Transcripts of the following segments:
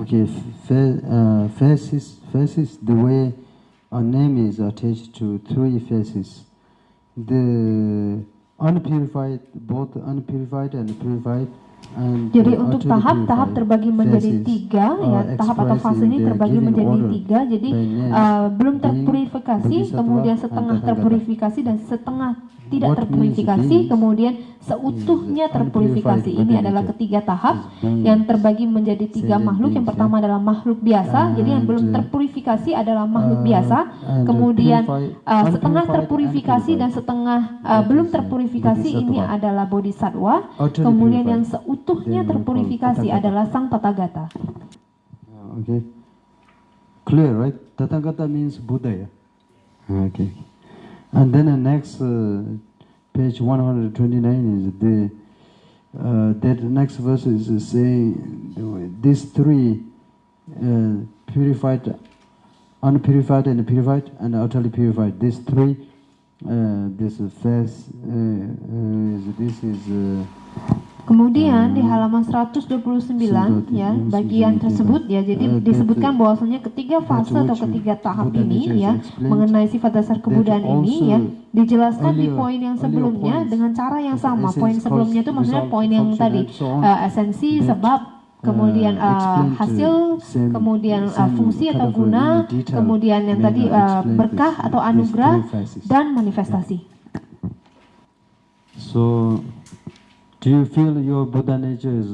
Okay, faces, the way a name is attached to three faces. The unpurified, both unpurified and purified. Jadi untuk tahap terbagi menjadi tiga, ya tahap atau fase ini terbagi menjadi tiga. Jadi belum terpurifikasi, kemudian setengah terpurifikasi dan setengah tidak terpurifikasi, kemudian seutuhnya terpurifikasi. Ini adalah ketiga tahap yang terbagi menjadi tiga makhluk. Yang pertama adalah makhluk biasa, jadi yang belum terpurifikasi adalah makhluk biasa. Kemudian setengah terpurifikasi dan setengah belum terpurifikasi ini adalah bodhisattva. Kemudian yang seutuhnya terpurifikasi adalah sang Tathagata. Okay, clear, right? Tathagata means Buddha, ya. Okay. And then the next page 129 is that next verse is saying these three purified, unpurified and purified and utterly purified. These three, this face, this is. Kemudian di halaman 129 ya bagian tersebut ya, jadi disebutkan bahwasanya ketiga fase atau ketiga tahap ini ya mengenai sifat dasar kebudayaan ini ya dijelaskan di poin yang sebelumnya dengan cara yang sama. Poin sebelumnya itu maksudnya poin yang tadi esensi, sebab, kemudian hasil, kemudian fungsi atau guna, kemudian yang tadi berkah atau anugerah dan manifestasi. So do you feel your Buddha nature is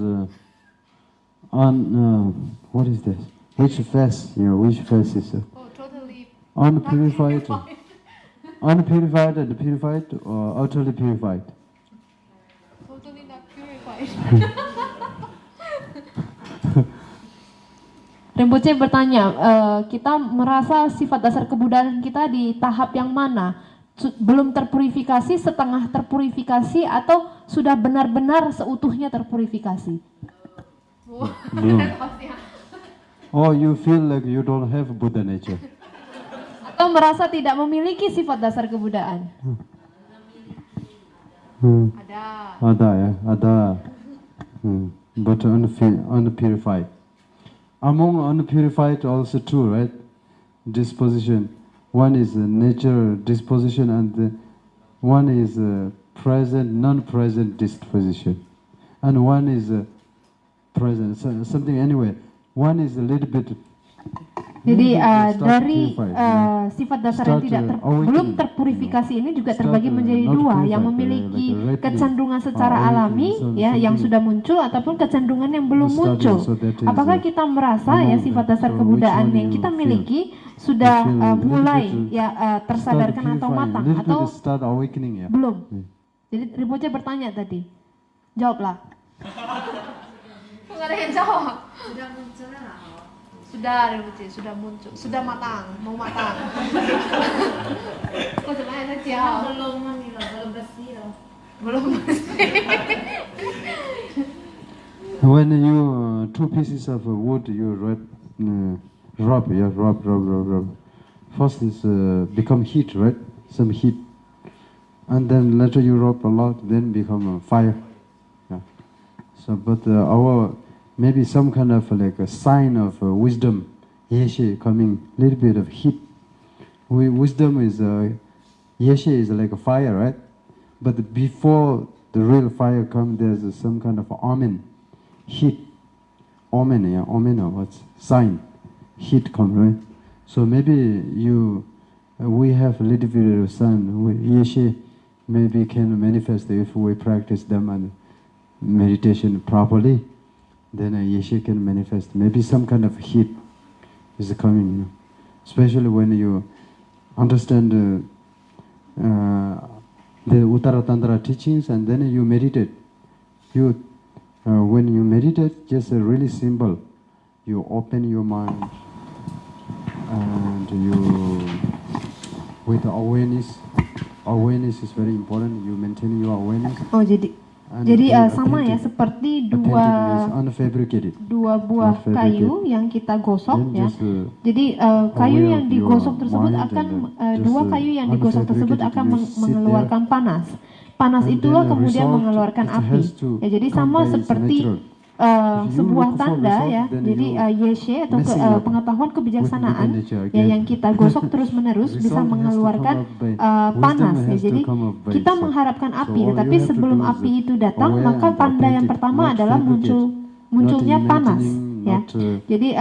on what is this? Which face? Which face is totally unpurified, unpurified and purified, or utterly purified? Totally not purified. Rinpoche bertanya, kita merasa sifat dasar kebudayaan kita di tahap yang mana? Belum terpurifikasi, setengah terpurifikasi, atau sudah benar-benar seutuhnya terpurifikasi? Oh, you feel like you don't have Buddha nature. Atau merasa tidak memiliki sifat dasar kebudayaan? Ada ya, ada. But unpurified. Among unpurified also two, right? Disposition. One is nature disposition, and one is present, non-present disposition, and one is present, something anyway. One is a little bit. Jadi dari sifat dasar yang belum terpurifikasi ini juga terbagi menjadi dua, yang memiliki kecenderungan secara alami ya yang sudah muncul, ataupun kecenderungan yang belum muncul. Apakah kita merasa ya sifat dasar kebudayaan yang kita miliki sudah mulai ya tersadarkan atau matang, atau belum? Jadi Rinpoche bertanya tadi, jawablah. Nggak ada yang jawab. Sudah Rinpoche, sudah muncul, sudah matang, mau matang. Kok semuanya saja? Belum bersih. When you two pieces of wood you rub. First is become heat, right? Some heat, and then later you rub a lot, then become fire. Yeah. So, but our maybe some kind of like a sign of wisdom, yeshe coming, little bit of heat. Wisdom is yeshe is like a fire, right? But before the real fire comes, there's some kind of omen, heat, omen, yeah, omen or what's sign, heat come, right? So maybe we have a little bit of sun, yeshe maybe can manifest if we practice them and meditation properly. Then yeshe can manifest. Maybe some kind of heat is coming, especially when you understand the Uttara Tantra teachings, and then you meditate. When you meditate, just really simple. You open your mind, and you with awareness. Awareness is very important. You maintain your awareness. Oh, jadi sama ya seperti dua buah kayu yang kita gosok ya. Jadi kayu yang digosok tersebut akan dua kayu yang digosok tersebut akan mengeluarkan panas. Panas itulah kemudian mengeluarkan api. Ya, jadi sama seperti sebuah tanda ya, jadi yeshe atau pengetahuan kebijaksanaan ya yang kita gosok terus menerus bisa mengeluarkan panas ya. Jadi kita mengharapkan api, tetapi sebelum api itu datang maka tanda yang pertama adalah munculnya panas ya. Jadi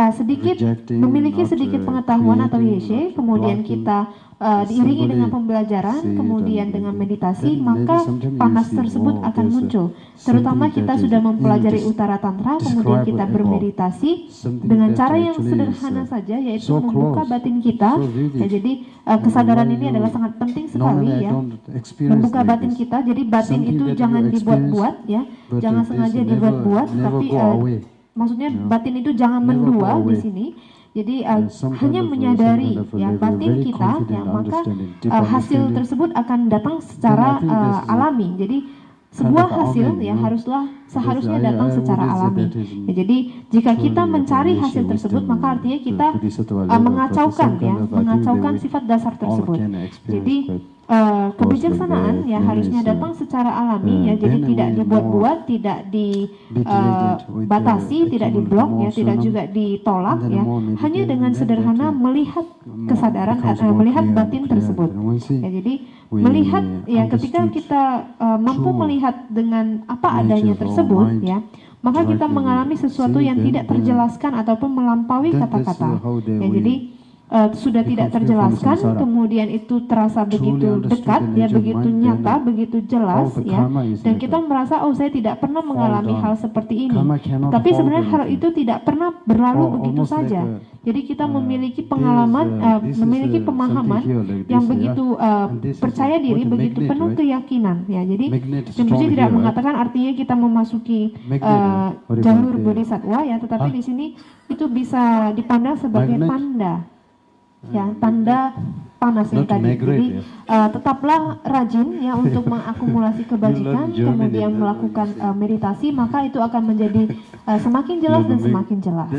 memiliki sedikit pengetahuan atau yeshe, kemudian kita diiringi dengan pembelajaran, kemudian dengan meditasi, maka panas tersebut akan muncul. Terutama kita sudah mempelajari Uttara Tantra, kemudian kita bermeditasi dengan cara yang sederhana saja, yaitu membuka batin kita. Ya, jadi kesadaran ini adalah sangat penting sekali ya, membuka batin kita. Jadi batin itu jangan dibuat-buat ya, jangan sengaja dibuat-buat, tapi maksudnya batin itu jangan mendua di sini. Jadi hanya menyadari ya batin kita ya, maka hasil tersebut akan datang secara alami. Jadi sebuah hasil ya seharusnya datang secara alami. Ya, jadi jika kita mencari hasil tersebut maka artinya kita mengacaukan sifat dasar tersebut. Jadi kebijaksanaan ya harusnya datang secara alami ya, jadi tidak dibuat-buat, tidak dibatasi, tidak diblok ya, tidak juga ditolak ya, hanya dengan sederhana melihat kesadaran, melihat batin tersebut ya. Jadi melihat ya, ketika kita mampu melihat dengan apa adanya tersebut ya, maka kita mengalami sesuatu yang tidak terjelaskan ataupun melampaui kata-kata ya. Jadi sudah tidak terjelaskan, kemudian itu terasa begitu dekat ya, begitu nyata, begitu jelas ya, dan kita merasa oh saya tidak pernah mengalami hal seperti ini, tapi sebenarnya hal itu tidak pernah berlalu begitu saja. Jadi kita memiliki pengalaman, memiliki pemahaman yang begitu percaya diri, begitu penuh keyakinan ya. Jadi Rinpoche tidak mengatakan artinya kita memasuki jalur bodhisattva ya, tetapi di sini itu bisa dipandang sebagai tanda ya, tanda panas yang tadi. Jadi tetaplah rajin ya untuk mengakumulasi kebajikan, kemudian melakukan meditasi, maka itu akan menjadi semakin jelas dan semakin jelas.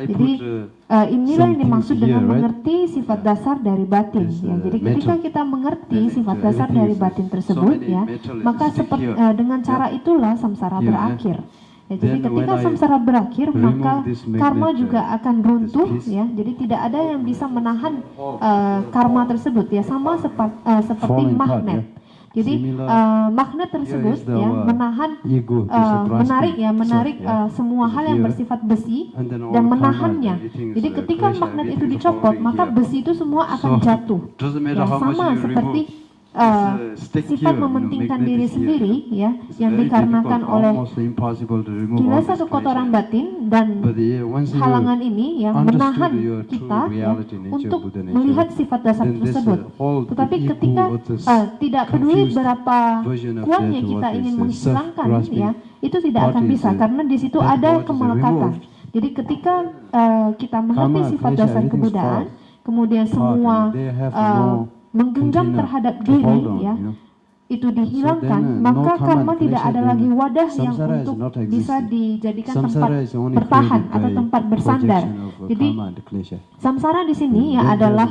Jadi inilah yang dimaksud dengan mengerti sifat dasar dari batin ya. Jadi ketika kita mengerti sifat dasar dari batin tersebut ya, maka dengan cara itulah samsara berakhir. Ya, jadi ketika samsara berakhir maka karma juga akan runtuh ya. Jadi tidak ada yang bisa menahan karma tersebut ya, sama seperti magnet. Jadi magnet tersebut ya menarik semua hal yang bersifat besi dan menahannya. Jadi ketika magnet itu dicopot maka besi itu semua akan jatuh. Ya, sama seperti sifat mementingkan diri sendiri ya, yang dikarenakan oleh kilas atau kotoran batin dan halangan ini yang menahan kita ya, untuk melihat sifat dasar tersebut. Tetapi ketika tidak peduli berapa kuatnya kita ingin menghilangkan ya, itu tidak akan bisa karena di situ ada kemelekatan. Jadi ketika kita mengerti sifat dasar kebudayaan, kemudian semua menggenggam terhadap diri ya, itu dihilangkan, maka karma tidak ada lagi wadah yang untuk bisa dijadikan tempat bertahan atau tempat bersandar. Jadi samsara di sini ya adalah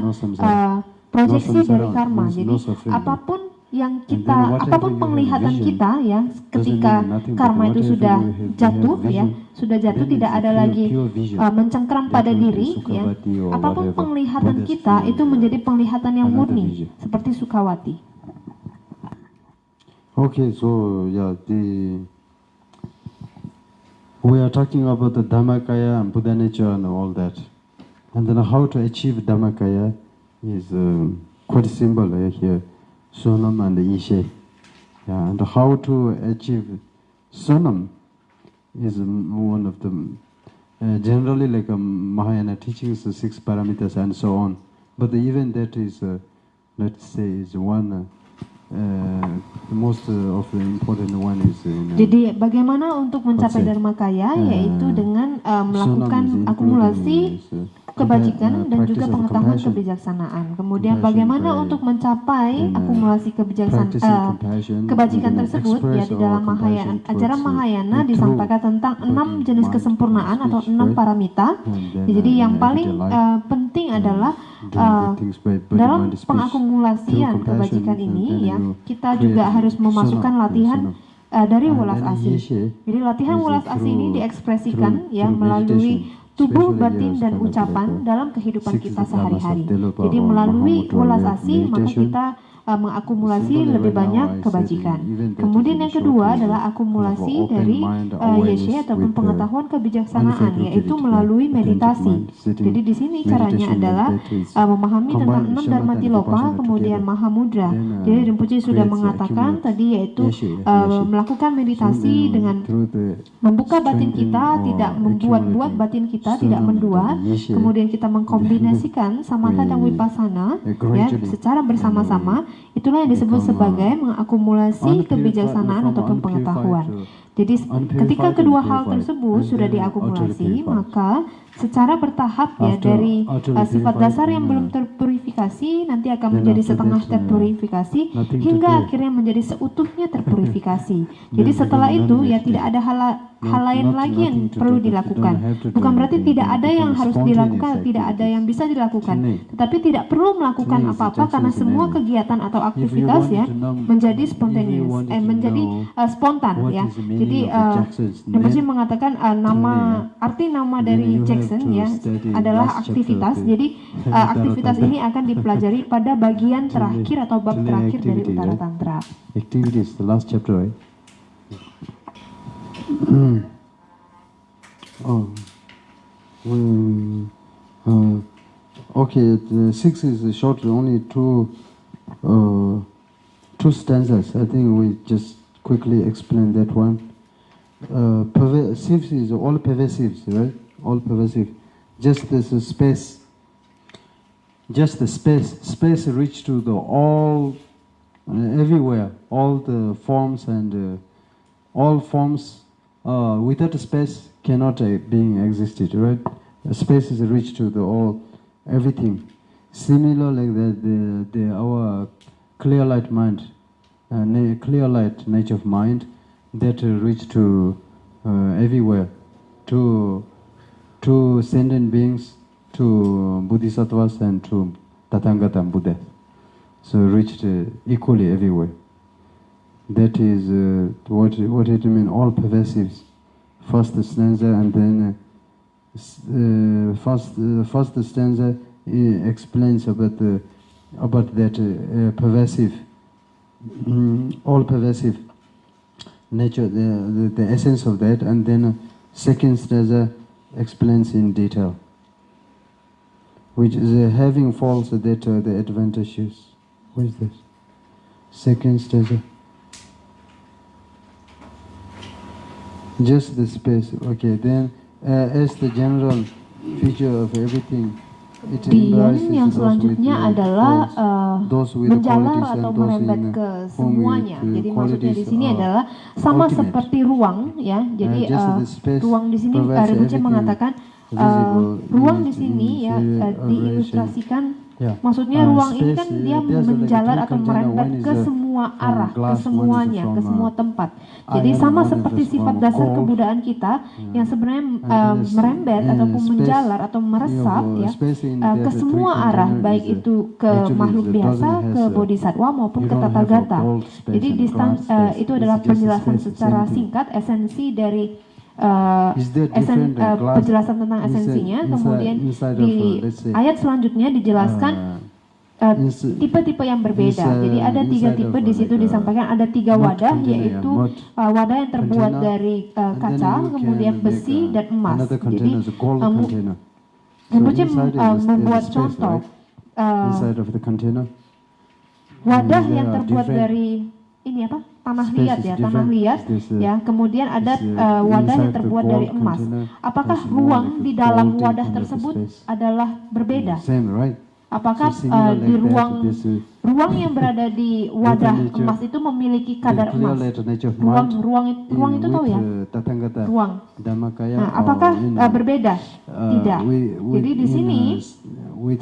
proyeksi dari karma. Jadi apapun penglihatan kita ya, ketika karma itu sudah jatuh ya, tidak ada lagi mencengkeram pada diri ya. Apapun penglihatan kita itu menjadi penglihatan yang murni seperti Sukawati. Okay, so yeah, we are talking about the Dhammakaya and Buddha nature and all that, and then how to achieve Dhammakaya is quite simple here. Sonam and Ishe. Yeah, and how to achieve Sonam is one of the generally like Mahayana teachings, 6 parameters and so on. But even that is, let's say, is one. The most of the important one is. Jadi bagaimana untuk mencapai Dharmakaya, yaitu dengan melakukan akumulasi kebajikan dan juga pengetahuan kebijaksanaan. Kemudian bagaimana untuk mencapai akumulasi kebajikan tersebut ya, di dalam Mahayana, ajaran Mahayana disampaikan tentang 6 jenis kesempurnaan atau 6 paramita. Jadi yang paling penting adalah dalam pengakumulasian kebajikan ini ya, kita juga harus memasukkan latihan dari welas asih. Jadi latihan welas asih ini diekspresikan ya melalui tubuh, batin, dan ucapan dalam kehidupan kita sehari-hari. Jadi melalui welas asih maka kita mengakumulasi lebih banyak kebajikan. Kemudian yang kedua adalah akumulasi dari yeshe ataupun pengetahuan kebijaksanaan, yaitu melalui meditasi. Jadi di sini caranya adalah memahami tentang 6 dharma tiloka, kemudian mahamudra. Jadi Rinpoche sudah mengatakan tadi yaitu melakukan meditasi dengan membuka batin kita, tidak membuat-buat batin kita, tidak mendua. Kemudian kita mengkombinasikan samatha dan vipassana ya secara bersama-sama. Itulah yang disebut sebagai mengakumulasi kebijaksanaan ataupun pengetahuan. Jadi ketika kedua hal tersebut sudah diakumulasi, maka secara bertahap ya dari sifat dasar yang belum terpurifikasi nanti akan menjadi setengah terpurifikasi hingga akhirnya menjadi seutuhnya terpurifikasi. Jadi setelah itu ya tidak ada hal lain lagi yang perlu dilakukan. Bukan berarti tidak ada yang harus dilakukan, tidak ada yang bisa dilakukan, tetapi tidak perlu melakukan apa-apa karena semua kegiatan atau aktivitas ya menjadi spontaneous, menjadi spontan ya. Jadi Rinpoche mengatakan arti nama dari Jackson ya adalah aktivitas. Jadi aktivitas ini akan dipelajari pada bagian terakhir atau bab terakhir dari Uttara Tantra. Activities, the last chapter, right? Okay, the 6 is short, only two stanzas. I think we just quickly explain that one. Pervasive is all pervasive, right? All pervasive. Just this space. Just the space reach to the all, everywhere. All the forms and all forms. Without a space cannot being existed, right? Space is reached to the all, everything. Similar like that, our clear light mind, clear light nature of mind, that reach to everywhere, to sentient beings, to bodhisattvas and to Tathagata Buddha. So reached equally everywhere. That is what it means, all pervasives. First stanza and then first stanza explains about that pervasive, all pervasive nature, the essence of that, and then second stanza explains in detail, which is having false that the advantages. What is this? Second stanza. Just the space, okay. Then, as the general feature of everything, kemudian yang selanjutnya adalah menjalar atau merembet ke semuanya. Jadi maksudnya di sini adalah sama seperti ruang, ya. Jadi ruang di sini Rinpoche mengatakan ruang di sini ya diilustrasikan. Maksudnya ruang ini kan dia menjalar atau merembet ke semua arah, ke semuanya, ke semua tempat. Jadi sama seperti sifat dasar kebudayaan kita yang sebenarnya merembet ataupun menjalar atau meresap ya ke semua arah, baik itu ke makhluk biasa, ke bodhisattva maupun ke tathagata. Jadi itu adalah penjelasan secara singkat esensi dari penjelasan tentang esensinya. Kemudian di ayat selanjutnya dijelaskan tipe-tipe yang berbeda. Jadi ada 3 tipe di situ disampaikan, ada 3 wadah, yaitu wadah yang terbuat dari kaca, kemudian besi dan emas. Jadi Rinpoche membuat contoh wadah yang terbuat dari ini apa? Tanah liat ya, tanah liat ya. Kemudian ada wadah yang terbuat dari emas. Apakah ruang di dalam wadah tersebut adalah berbeda? Apakah di ruang yang berada di wadah emas itu memiliki kadar emas? Ruang itu tahu ya? Ruang. Nah, apakah berbeda? Tidak. Jadi di sini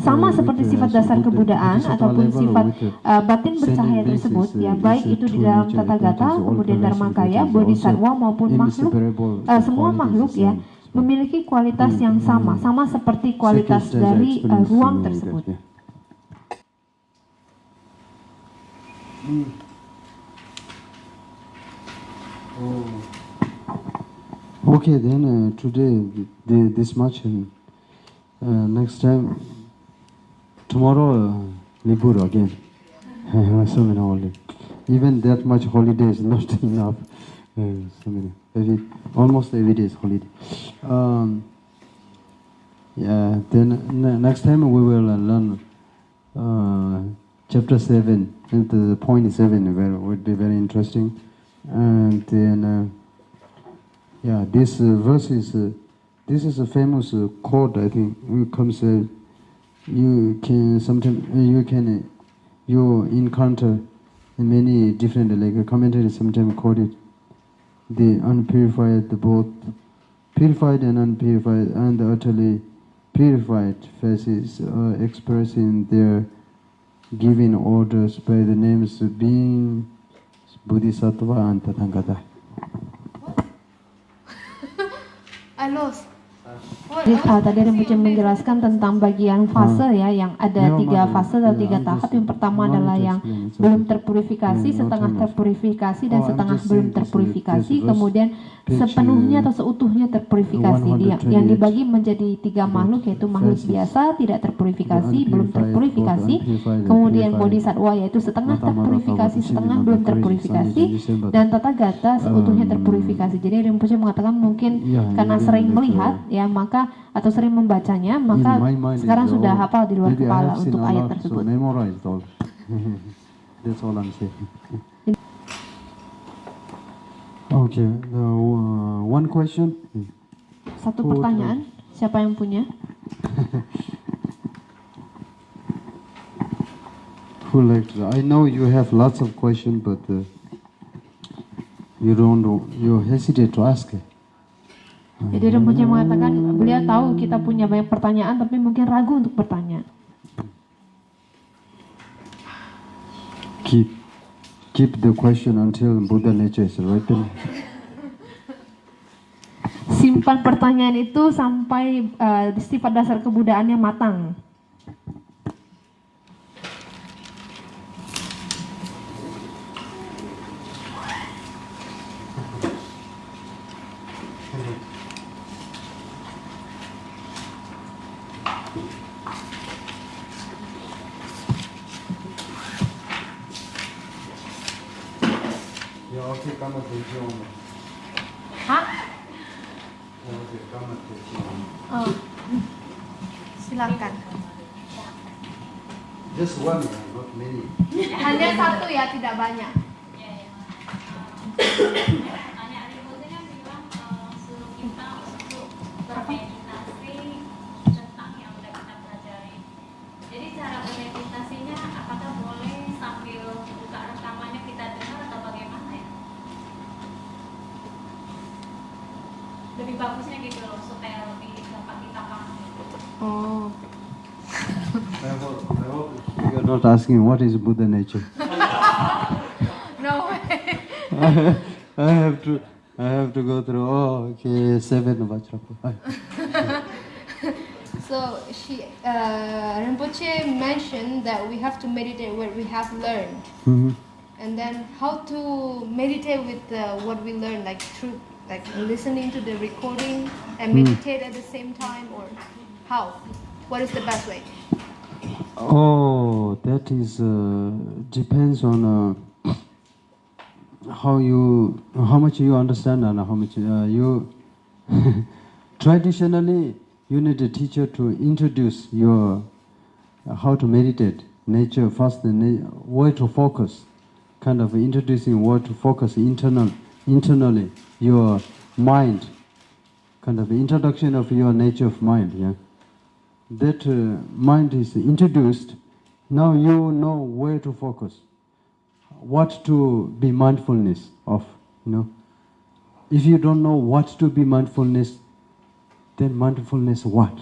sama seperti sifat dasar kebudayaan ataupun sifat batin bercahaya tersebut ya, baik itu di dalam Tathagata, kemudian Dharmakaya, Bodhisattva maupun makhluk, semua makhluk ya memiliki kualitas yang sama seperti kualitas dari ruang tersebut. Okay, then today this much, and next time, tomorrow libur again. So many holiday. Even that much holiday is not enough. So many, almost every day is holiday. Yeah. Then next time we will learn chapter 7 and the point 7 would be very interesting. And then yeah, this verse is this is a famous quote. I think it comes. You can sometimes you encounter many different like commentators sometimes quote it. The unpurified, both purified and unpurified, and the utterly purified faces are expressed in their giving orders by the names of being Bodhisattva and Tathagata. I lost. Tadi Rinpoche menjelaskan tentang bagian fase ya, yang ada 3 fase atau 3 tahap. Yang pertama adalah yang belum terpurifikasi, setengah terpurifikasi, dan setengah belum terpurifikasi. Kemudian sepenuhnya atau seutuhnya terpurifikasi. Yang dibagi menjadi 3 makhluk, yaitu makhluk biasa, tidak terpurifikasi, belum terpurifikasi. Kemudian Bodhisattva yaitu setengah terpurifikasi, setengah belum terpurifikasi, dan Tathagata seutuhnya terpurifikasi. Jadi Rinpoche mengatakan mungkin karena sering melihat ya, maka atau sering membacanya, maka sekarang sudah hafal di luar kepala untuk ayat tersebut. That's all I'm saying. Okay, one question. Satu pertanyaan, siapa yang punya? Who like to? I know you have lots of questions, but you hesitate to ask. Jadi Rinpoche mengatakan beliau tahu kita punya banyak pertanyaan, tapi mungkin ragu untuk bertanya. Keep the question until Buddha nature is ripen. Simpan pertanyaan itu sampai sifat dasar kebudaannya matang. Hah? Oh. Silakan. Just one, not many. Hanya satu ya, tidak banyak. Bermeditasi tentang yang udah kita pelajari. Jadi cara bermeditasinya apakah boleh sambil buka rekamannya kita dengar atau bagaimana ya? Lebih bagusnya gitu loh, supaya lebih dapat kita paham. Oh. I hope you are not asking what is Buddha nature. No way. I have to go through. Oh, okay, 7 Vajrapāṇi. So Rinpoche mentioned that we have to meditate what we have learned, and then how to meditate with what we learn, like through like listening to the recording and meditate at the same time, or how? What is the best way? Oh, that is depends on how much you understand and how much you. Traditionally, you need a teacher to introduce your how to meditate, nature first, where to focus, kind of introducing where to focus internally your mind, kind of introduction of your nature of mind. Yeah, that mind is introduced. Now you know where to focus, what to be mindfulness of. If you don't know what to be mindfulness, then mindfulness what?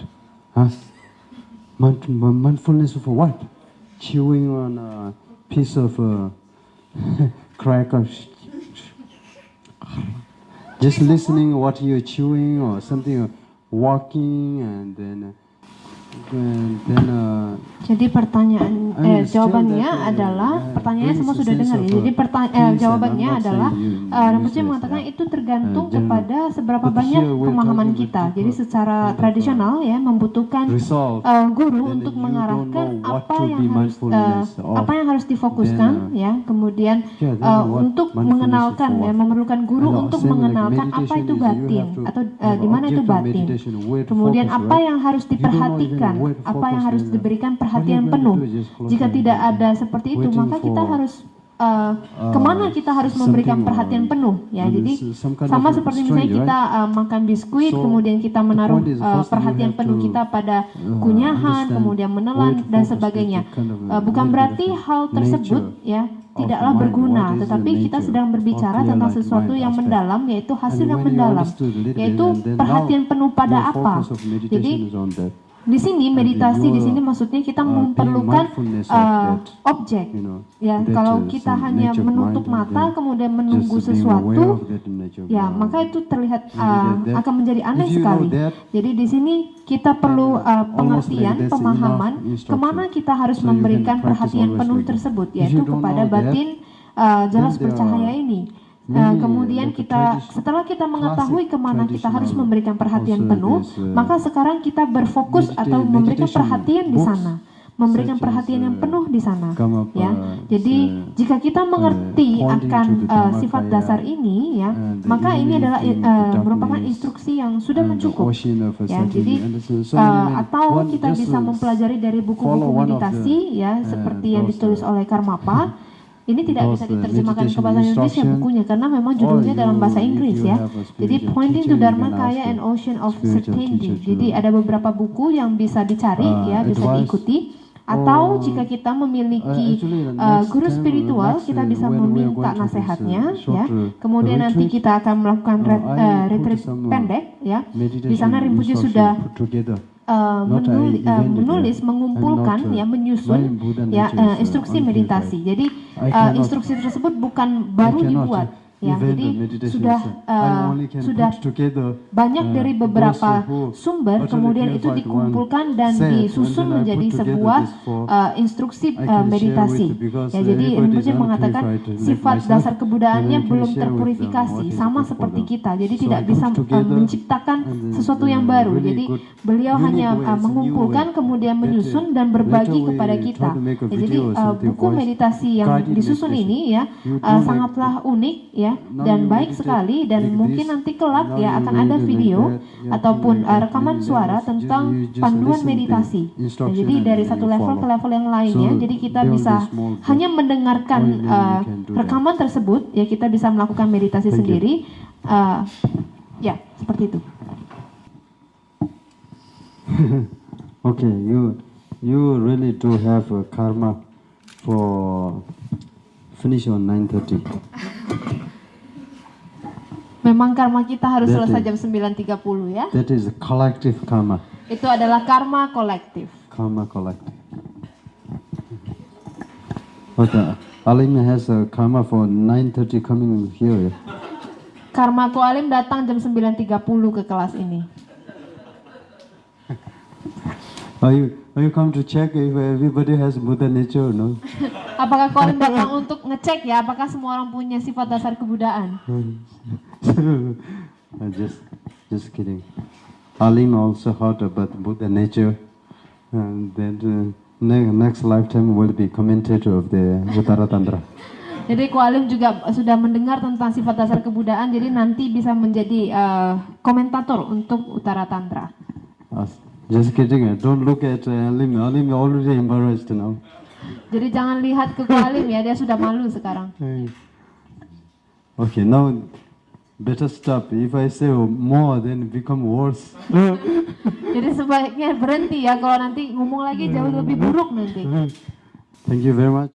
Huh? Mindfulness of what? Chewing on a piece of cracker. Just listening what you're chewing or something, walking, and then Jadi pertanyaan jawabannya adalah pertanyaannya semua sudah dengar ya. Jadi jawabannya adalah Rinpoche mengatakan itu tergantung kepada seberapa banyak pemahaman kita. Jadi secara tradisional ya membutuhkan guru untuk mengarahkan apa yang harus difokuskan ya. Kemudian untuk mengenalkan ya memerlukan guru untuk mengenalkan apa itu batin atau di mana itu batin. Kemudian apa yang harus diperhatikan, apa yang harus diberikan perhatian penuh. Jika tidak ada seperti itu, maka kita harus kemana kita harus memberikan perhatian penuh ya. Jadi sama seperti misalnya kita makan biskuit, kemudian kita menaruh perhatian penuh kita pada kunyahan, kemudian menelan dan sebagainya. Bukan berarti hal tersebut ya tidaklah berguna, tetapi kita sedang berbicara tentang sesuatu yang mendalam, yaitu hasil yang mendalam, yaitu perhatian penuh pada apa. Jadi di sini meditasi di sini maksudnya kita memerlukan objek ya. Kalau kita hanya menutup mata kemudian menunggu sesuatu ya, maka itu terlihat akan menjadi aneh sekali. Jadi di sini kita perlu pengertian, pemahaman kemana kita harus memberikan perhatian penuh tersebut, yaitu kepada batin jelas bercahaya ini. Kemudian setelah kita mengetahui kemana kita harus memberikan perhatian penuh, maka sekarang kita berfokus atau memberikan perhatian di sana, memberikan perhatian yang penuh di sana ya. Jadi jika kita mengerti akan sifat dasar ini ya, maka ini adalah merupakan instruksi yang sudah mencukup ya. Jadi atau kita bisa mempelajari dari buku-buku meditasi ya, seperti yang ditulis oleh Karmapa. Ini tidak bisa diterjemahkan ke bahasa Indonesia bukunya karena memang judulnya dalam bahasa Inggris ya. Jadi Pointing to Dharmakaya and Ocean of Certainty. Jadi ada beberapa buku yang bisa dicari ya, bisa diikuti. Atau jika kita memiliki guru spiritual, kita bisa meminta nasihatnya ya. Kemudian nanti kita akan melakukan retreat pendek ya. Di sana Rinpoche sudah menulis, mengumpulkan ya, menyusun ya instruksi meditasi. Jadi instruksi tersebut bukan baru dibuat ya, jadi sudah banyak dari beberapa sumber, kemudian itu dikumpulkan dan disusun menjadi sebuah instruksi meditasi ya. Jadi Rinpoche mengatakan sifat dasar kebudaannya belum terpurifikasi, sama seperti kita, jadi tidak bisa menciptakan sesuatu yang baru. Jadi beliau hanya mengumpulkan, kemudian menyusun dan berbagi kepada kita ya. Jadi buku meditasi yang disusun ini ya sangatlah unik ya, dan baik sekali, dan mungkin nanti kelak ya akan ada video ataupun rekaman suara tentang panduan meditasi. Nah, jadi dari satu level ke level yang lainnya, jadi kita bisa hanya mendengarkan rekaman tersebut ya, kita bisa melakukan meditasi sendiri ya, seperti itu. Okay, you really do have a karma for finish on 9:30. Memang karma kita harus selesai jam 9.30 ya. That is collective karma. Itu adalah karma kolektif. Karma collective. But Alim has a karma for 9:30 coming here. Karma Ko Alim datang jam 9.30 ke kelas ini. Are you come to check if everybody has Buddha nature or no? Apakah Ko Alim datang untuk ngecek ya, apakah semua orang punya sifat dasar kebudaan? Just kidding. Alim also heard about Buddha nature, and then next lifetime will be commentator of the Uttara Tantra. Jadi Ko Alim juga sudah mendengar tentang sifat dasar kebudaan, jadi nanti bisa menjadi komentator untuk Uttara Tantra. Just kidding. Don't look at Alim. Alim already embarrassed now. Jadi jangan lihat ke Ko Alim ya, dia sudah malu sekarang. Okay, now better stop. If I say more, then become worse. Jadi sebaiknya berhenti ya, kalau nanti ngomong lagi jauh lebih buruk nanti. Thank you very much.